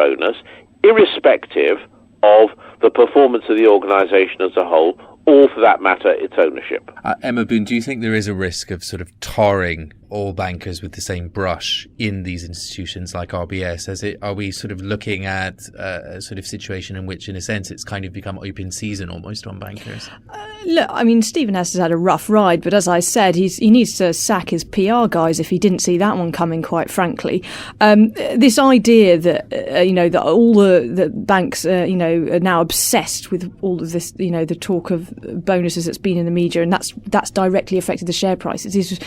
bonus, irrespective of the performance of the organisation as a whole, or for that matter, its ownership. Emma Boon, do you think there is a risk of sort of tarring all bankers with the same brush in these institutions like RBS? Are we sort of looking at a sort of situation in which, in a sense, it's kind of become open season almost on bankers? Look, I mean, Stephen Hester has had a rough ride, but as I said, he needs to sack his PR guys if he didn't see that one coming, quite frankly. This idea that, that all the banks, are now obsessed with all of this, the talk of bonuses that's been in the media, and that's directly affected the share prices is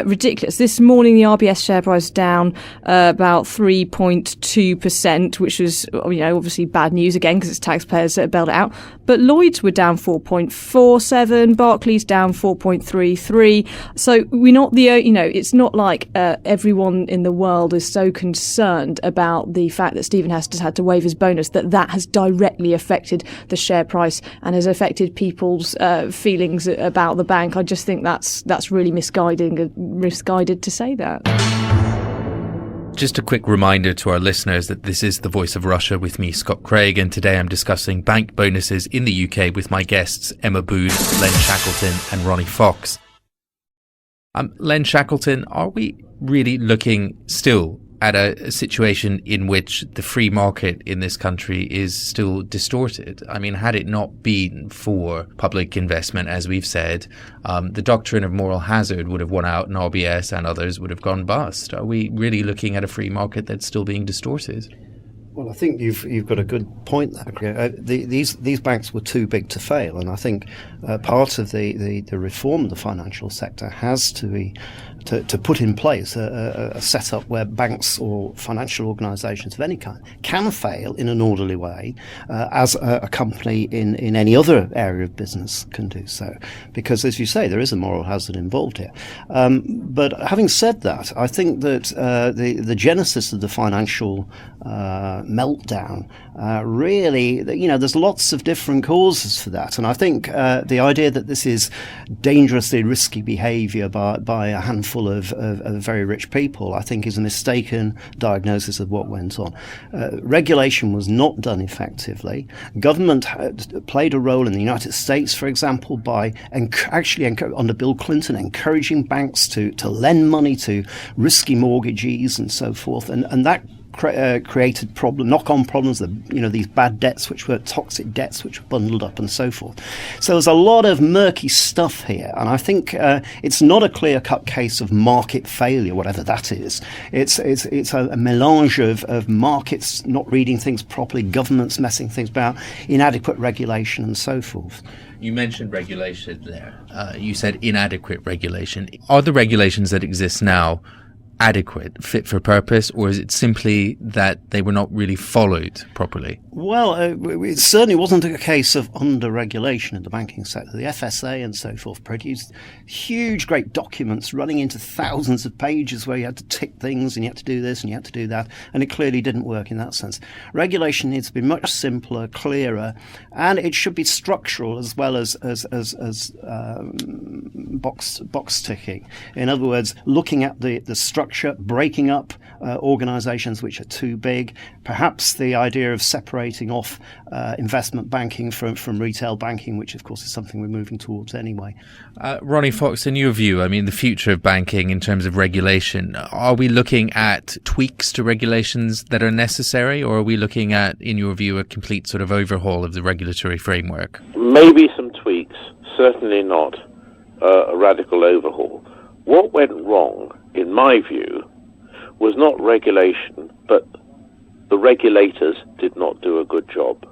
ridiculous. This morning, the RBS share price down about 3.2%, which was, obviously bad news again because it's taxpayers that bailed it out. But Lloyds were down 4.47, Barclays down 4.33. So we're not it's not like everyone in the world is so concerned about the fact that Stephen Hester's had to waive his bonus that has directly affected the share price and has affected people's feelings about the bank. I just think that's really misguided to say that. Just a quick reminder to our listeners that this is The Voice of Russia with me, Scott Craig, and today I'm discussing bank bonuses in the UK with my guests Emma Boon, Len Shackleton and Ronnie Fox. Len Shackleton, are we really looking still at a situation in which the free market in this country is still distorted? I mean, had it not been for public investment, as we've said, the doctrine of moral hazard would have won out and RBS and others would have gone bust. Are we really looking at a free market that's still being distorted? Well, I think you've got a good point there. These banks were too big to fail, and I think part of the reform of the financial sector has to be to put in place a setup where banks or financial organisations of any kind can fail in an orderly way, as a company in any other area of business can do so. Because, as you say, there is a moral hazard involved here. But having said that, I think that the genesis of the financial meltdown really, there's lots of different causes for that. And I think the idea that this is dangerously risky behaviour by a handful of very rich people, I think, is a mistaken diagnosis of what went on. Regulation was not done effectively. Government played a role in the United States, for example, by under Bill Clinton, encouraging banks to lend money to risky mortgagees and so forth, and that created knock-on problems, these bad debts, which were toxic debts, which were bundled up and so forth. So there's a lot of murky stuff here, and I think it's not a clear-cut case of market failure, whatever that is. It's a melange of markets not reading things properly, governments messing things about, inadequate regulation and so forth. You mentioned regulation there. You said inadequate regulation. Are the regulations that exist now adequate, fit for purpose, or is it simply that they were not really followed properly? Well, it certainly wasn't a case of under-regulation in the banking sector. The FSA and so forth produced huge, great documents running into thousands of pages where you had to tick things and you had to do this and you had to do that, and it clearly didn't work in that sense. Regulation needs to be much simpler, clearer, and it should be structural as well as box ticking. In other words, looking at the structure, breaking up organisations which are too big, perhaps the idea of separating off investment banking from retail banking, which of course is something we're moving towards anyway. Ronnie Fox, in your view, I mean, the future of banking in terms of regulation, are we looking at tweaks to regulations that are necessary, or are we looking at, in your view, a complete sort of overhaul of the regulatory framework? Maybe some tweaks, certainly not a radical overhaul. What went wrong, in my view, was not regulation, but the regulators did not do a good job.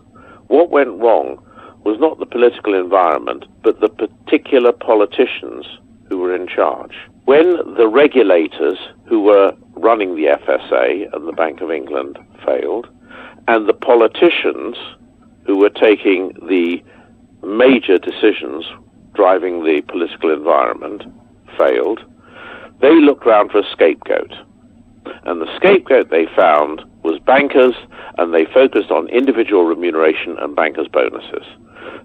What went wrong was not the political environment, but the particular politicians who were in charge. When the regulators who were running the FSA and the Bank of England failed, and the politicians who were taking the major decisions driving the political environment failed, they looked round for a scapegoat. And the scapegoat they found was bankers, and they focused on individual remuneration and bankers' bonuses.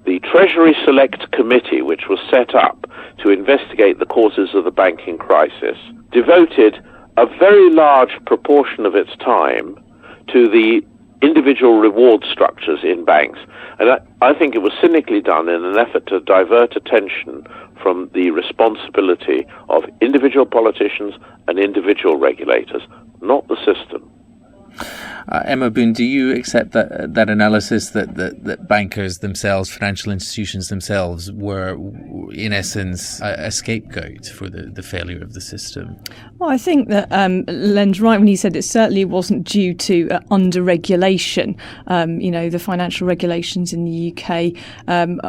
The Treasury Select Committee, which was set up to investigate the causes of the banking crisis, devoted a very large proportion of its time to the individual reward structures in banks. And I think it was cynically done in an effort to divert attention from the responsibility of individual politicians and individual regulators, not the system. Emma Boon, do you accept that analysis that bankers themselves, financial institutions themselves, were in essence a scapegoat for the failure of the system? Well, I think that Len's right when he said it certainly wasn't due to under-regulation. The financial regulations in the UK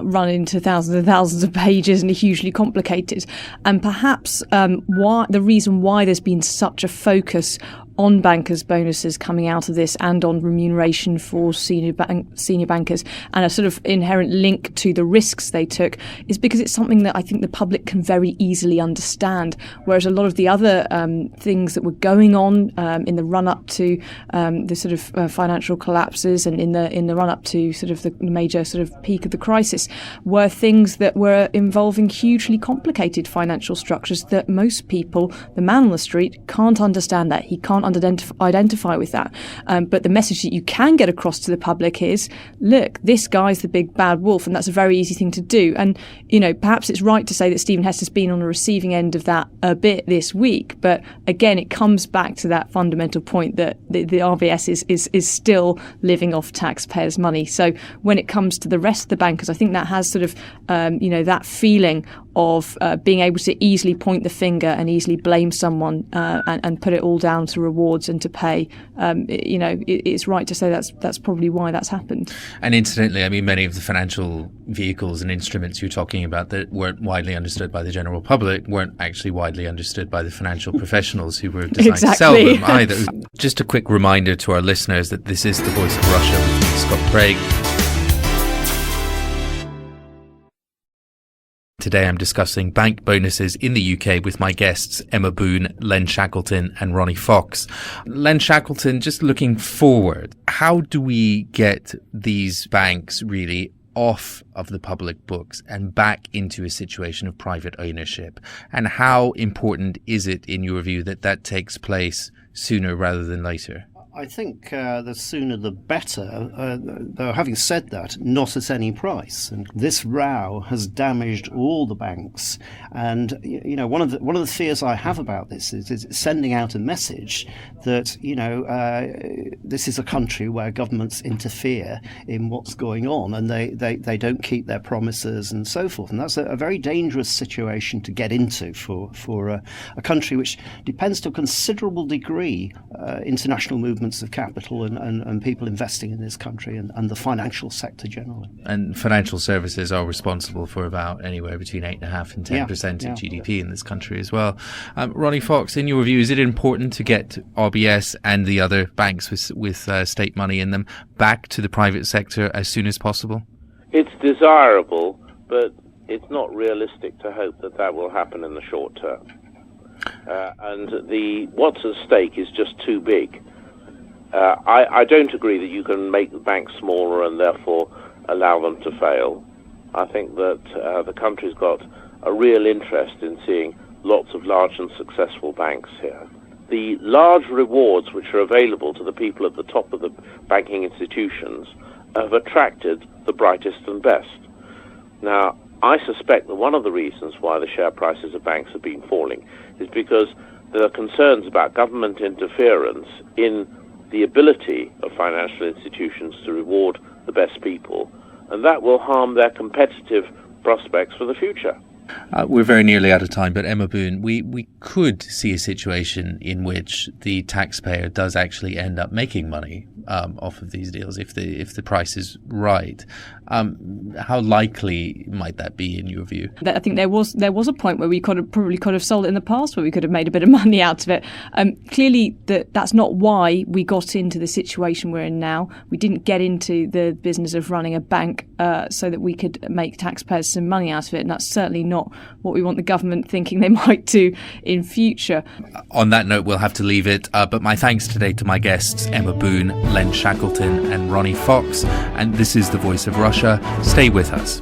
run into thousands and thousands of pages and are hugely complicated. And perhaps the reason why there's been such a focus on bankers' bonuses coming out of this and on remuneration for senior bankers and a sort of inherent link to the risks they took is because it's something that I think the public can very easily understand, whereas a lot of the other things that were going on in the run-up to the sort of financial collapses and in the run-up to sort of the major sort of peak of the crisis were things that were involving hugely complicated financial structures that most people, the man on the street, can't understand that. He can't identify with that. But the message that you can get across to the public is, look, this guy's the big bad wolf, and that's a very easy thing to do. And, perhaps it's right to say that Stephen Hester's been on the receiving end of that a bit this week. But again, it comes back to that fundamental point that the RBS is still living off taxpayers' money. So when it comes to the rest of the bankers, I think that has sort of, that feeling of being able to easily point the finger and easily blame someone and put it all down to rewards and to pay. It's right to say that's probably why that's happened. And incidentally, I mean, many of the financial vehicles and instruments you're talking about that weren't widely understood by the general public weren't actually widely understood by the financial professionals who were designed to sell them either. Just a quick reminder to our listeners that this is The Voice of Russia with me, Scott Craig. Today I'm discussing bank bonuses in the UK with my guests Emma Boon, Len Shackleton and Ronnie Fox. Len Shackleton, just looking forward, how do we get these banks really off of the public books and back into a situation of private ownership? And how important is it, in your view, that takes place sooner rather than later? I think the sooner the better, though having said that, not at any price. And this row has damaged all the banks. And, one of the fears I have about this is sending out a message that, this is a country where governments interfere in what's going on and they don't keep their promises and so forth. And that's a very dangerous situation to get into for a country which depends to a considerable degree international movements of capital and people investing in this country and the financial sector generally. And financial services are responsible for about anywhere between 8.5% and 10% of GDP in this country as well. Ronnie Fox, in your view, is it important to get RBS and the other banks with state money in them back to the private sector as soon as possible? It's desirable, but it's not realistic to hope that will happen in the short term. And what's at stake is just too big. I don't agree that you can make the banks smaller and therefore allow them to fail. I think that the country's got a real interest in seeing lots of large and successful banks here. The large rewards which are available to the people at the top of the banking institutions have attracted the brightest and best. Now, I suspect that one of the reasons why the share prices of banks have been falling is because there are concerns about government interference in the ability of financial institutions to reward the best people, and that will harm their competitive prospects for the future. We're very nearly out of time, but Emma Boon, we could see a situation in which the taxpayer does actually end up making money off of these deals if the price is right. How likely might that be in your view? I think there was a point where we probably could have sold it in the past, where we could have made a bit of money out of it. Clearly, that's not why we got into the situation we're in now. We didn't get into the business of running a bank so that we could make taxpayers some money out of it, and that's certainly not what we want the government thinking they might do in future. On that note, we'll have to leave it. But my thanks today to my guests, Emma Boon, Len Shackleton and Ronnie Fox. And this is The Voice of Russia. Stay with us.